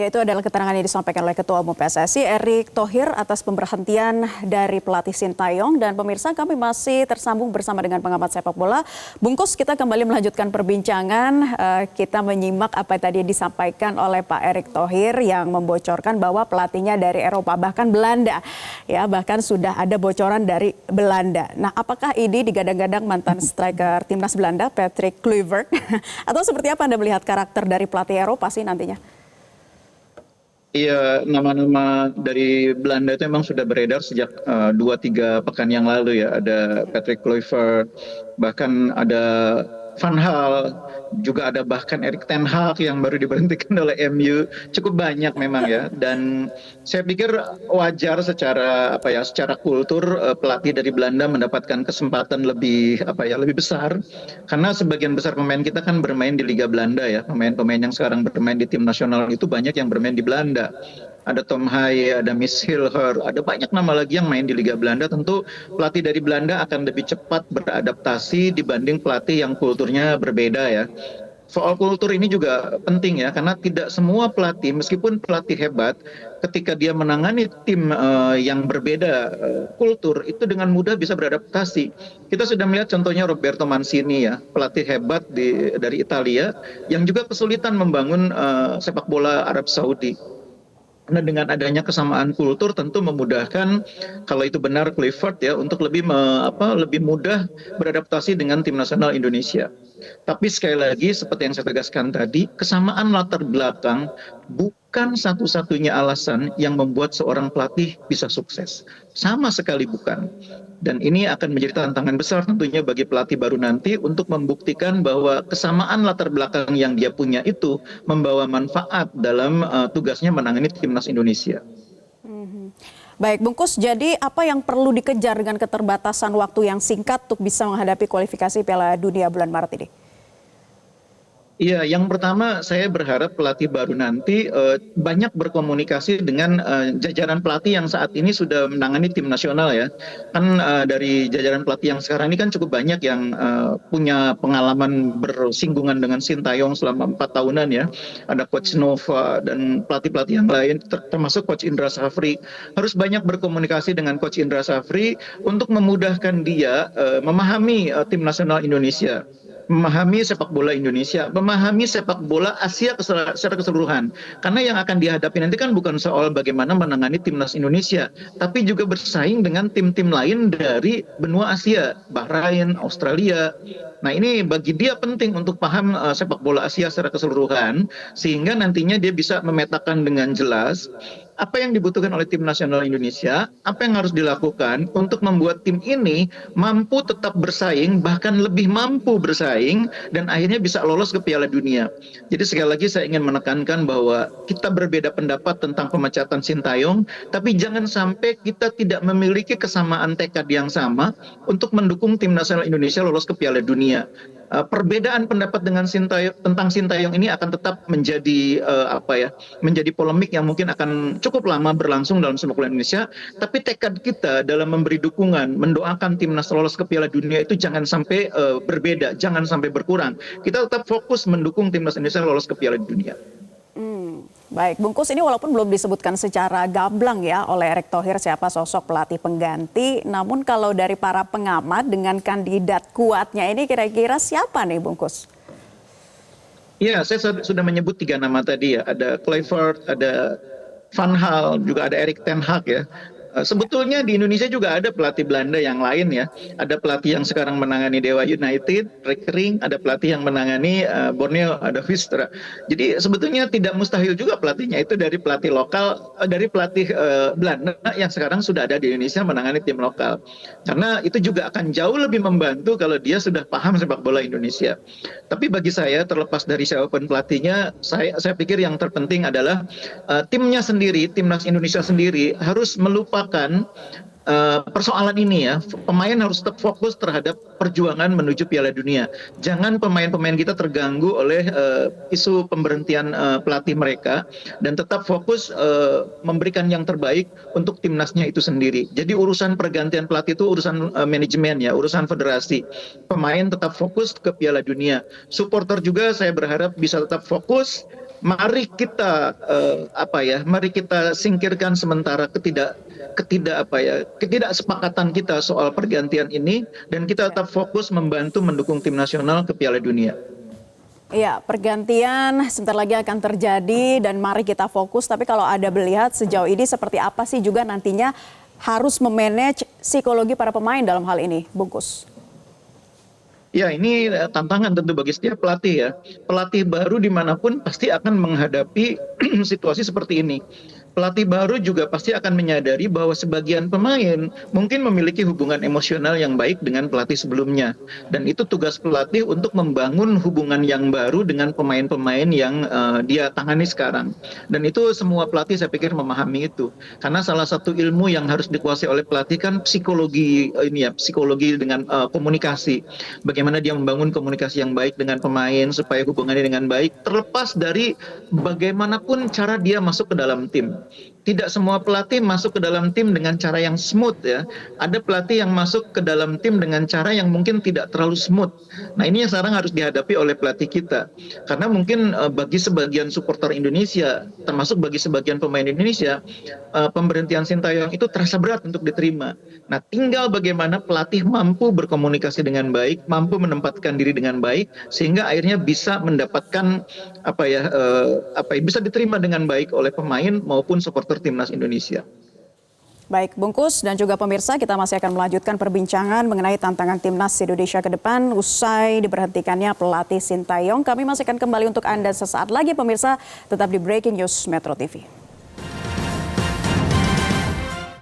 Ya, itu adalah keterangan yang disampaikan oleh Ketua Umum PSSI Erick Thohir atas pemberhentian dari pelatih Sintayong. Dan pemirsa, kami masih tersambung bersama dengan pengamat sepak bola. Bungkus, kita kembali melanjutkan perbincangan. Kita menyimak apa yang tadi disampaikan oleh Pak Erick Thohir yang membocorkan bahwa pelatihnya dari Eropa, bahkan Belanda. Ya, bahkan sudah ada bocoran dari Belanda. Nah, apakah ini digadang-gadang mantan striker timnas Belanda, Patrick Kluivert? Atau seperti apa Anda melihat karakter dari pelatih Eropa sih nantinya? Iya, nama-nama dari Belanda itu memang sudah beredar sejak 2-3 pekan yang lalu ya. Ada Patrick Kluivert, bahkan ada Van Gaal, juga ada bahkan Erik ten Hag yang baru diberhentikan oleh MU. Cukup banyak memang ya. Dan saya pikir wajar secara kultur pelatih dari Belanda mendapatkan kesempatan lebih besar, karena sebagian besar pemain kita kan bermain di Liga Belanda ya. Pemain-pemain yang sekarang bermain di tim nasional itu banyak yang bermain di Belanda. Ada Tom Haye, ada Miss Hilher, ada banyak nama lagi yang main di Liga Belanda. Tentu pelatih dari Belanda akan lebih cepat beradaptasi dibanding pelatih yang kulturnya berbeda ya. Soal kultur ini juga penting ya, karena tidak semua pelatih, meskipun pelatih hebat, ketika dia menangani tim yang berbeda kultur, itu dengan mudah bisa beradaptasi. Kita sudah melihat contohnya Roberto Mancini ya, pelatih hebat dari Italia, yang juga kesulitan membangun sepak bola Arab Saudi. Nah, dengan adanya kesamaan kultur tentu memudahkan, kalau itu benar Clifford ya, untuk lebih mudah beradaptasi dengan tim nasional Indonesia. Tapi sekali lagi seperti yang saya tegaskan tadi, kesamaan latar belakang bukan satu-satunya alasan yang membuat seorang pelatih bisa sukses. Sama sekali bukan. Dan ini akan menjadi tantangan besar tentunya bagi pelatih baru nanti untuk membuktikan bahwa kesamaan latar belakang yang dia punya itu membawa manfaat dalam tugasnya menangani timnas Indonesia. Baik, Bungkus, jadi apa yang perlu dikejar dengan keterbatasan waktu yang singkat untuk bisa menghadapi kualifikasi Piala Dunia bulan Maret ini? Iya, yang pertama saya berharap pelatih baru nanti banyak berkomunikasi dengan jajaran pelatih yang saat ini sudah menangani tim nasional ya. Kan dari jajaran pelatih yang sekarang ini kan cukup banyak yang punya pengalaman bersinggungan dengan Sintayong selama 4 tahunan ya. Ada Coach Nova dan pelatih-pelatih yang lain, termasuk Coach Indra Safri. Harus banyak berkomunikasi dengan Coach Indra Safri untuk memudahkan dia memahami tim nasional Indonesia, memahami sepak bola Indonesia, memahami sepak bola Asia secara keseluruhan. Karena yang akan dihadapi nanti kan bukan soal bagaimana menangani timnas Indonesia, tapi juga bersaing dengan tim-tim lain dari benua Asia, Bahrain, Australia. Nah, ini bagi dia penting untuk paham sepak bola Asia secara keseluruhan, sehingga nantinya dia bisa memetakan dengan jelas apa yang dibutuhkan oleh tim nasional Indonesia, apa yang harus dilakukan untuk membuat tim ini mampu tetap bersaing, bahkan lebih mampu bersaing, dan akhirnya bisa lolos ke Piala Dunia. Jadi sekali lagi saya ingin menekankan bahwa kita berbeda pendapat tentang pemecatan Sintayong, tapi jangan sampai kita tidak memiliki kesamaan tekad yang sama untuk mendukung tim nasional Indonesia lolos ke Piala Dunia. Perbedaan pendapat tentang Sintayong ini akan tetap menjadi polemik yang mungkin akan cukup lama berlangsung dalam sepak bola Indonesia. Tapi tekad kita dalam memberi dukungan, mendoakan timnas lolos ke Piala Dunia itu jangan sampai berbeda, jangan sampai berkurang. Kita tetap fokus mendukung timnas Indonesia lolos ke Piala Dunia. Baik, Bungkus, ini walaupun belum disebutkan secara gamblang ya oleh Erick Thohir siapa sosok pelatih pengganti, namun kalau dari para pengamat dengan kandidat kuatnya ini kira-kira siapa nih, Bungkus? Iya, saya sudah menyebut 3 nama tadi ya. Ada Kluivert, ada Van Gaal, juga ada Erik ten Hag ya. Sebetulnya di Indonesia juga ada pelatih Belanda yang lain ya. Ada pelatih yang sekarang menangani Dewa United, Rekering, ada pelatih yang menangani Borneo, ada Vistra. Jadi sebetulnya tidak mustahil juga pelatihnya itu dari pelatih lokal, dari pelatih Belanda yang sekarang sudah ada di Indonesia menangani tim lokal. Karena itu juga akan jauh lebih membantu kalau dia sudah paham sepak bola Indonesia. Tapi bagi saya, terlepas dari siapapun pelatihnya, saya pikir yang terpenting adalah timnya sendiri, timnas Indonesia sendiri harus melupakan persoalan ini ya. Pemain harus tetap fokus terhadap perjuangan menuju Piala Dunia. Jangan pemain-pemain kita terganggu oleh isu pemberhentian pelatih mereka, dan tetap fokus memberikan yang terbaik untuk timnasnya itu sendiri. Jadi urusan pergantian pelatih itu urusan manajemen ya, urusan federasi. Pemain tetap fokus ke Piala Dunia. Supporter juga saya berharap bisa tetap fokus mari kita mari kita singkirkan sementara ketidaksepakatan kita soal pergantian ini dan kita tetap fokus membantu mendukung tim nasional ke Piala Dunia. Iya, pergantian sebentar lagi akan terjadi dan mari kita fokus. Tapi kalau ada melihat sejauh ini seperti apa sih juga nantinya harus memanage psikologi para pemain dalam hal ini, Bungkus? Ya, ini tantangan tentu bagi setiap pelatih ya. Pelatih baru dimanapun pasti akan menghadapi situasi seperti ini. Pelatih baru juga pasti akan menyadari bahwa sebagian pemain mungkin memiliki hubungan emosional yang baik dengan pelatih sebelumnya. Dan itu tugas pelatih untuk membangun hubungan yang baru dengan pemain-pemain yang dia tangani sekarang. Dan itu semua pelatih saya pikir memahami itu. Karena salah satu ilmu yang harus dikuasai oleh pelatih kan psikologi psikologi dengan komunikasi. Bagaimana dia membangun komunikasi yang baik dengan pemain supaya hubungannya dengan baik terlepas dari bagaimanapun cara dia masuk ke dalam tim. Tidak semua pelatih masuk ke dalam tim dengan cara yang smooth ya. Ada pelatih yang masuk ke dalam tim dengan cara yang mungkin tidak terlalu smooth. Nah, ini yang sekarang harus dihadapi oleh pelatih kita. Karena mungkin bagi sebagian supporter Indonesia, termasuk bagi sebagian pemain Indonesia, pemberhentian Sintayong itu terasa berat untuk diterima. Nah, tinggal bagaimana pelatih mampu berkomunikasi dengan baik, mampu menempatkan diri dengan baik sehingga akhirnya bisa mendapatkan bisa diterima dengan baik oleh pemain maupun supporter timnas Indonesia. Baik, Bungkus dan juga pemirsa, kita masih akan melanjutkan perbincangan mengenai tantangan timnas Indonesia ke depan usai diberhentikannya pelatih Sintayong. Kami masih akan kembali untuk Anda sesaat lagi pemirsa, tetap di Breaking News Metro TV.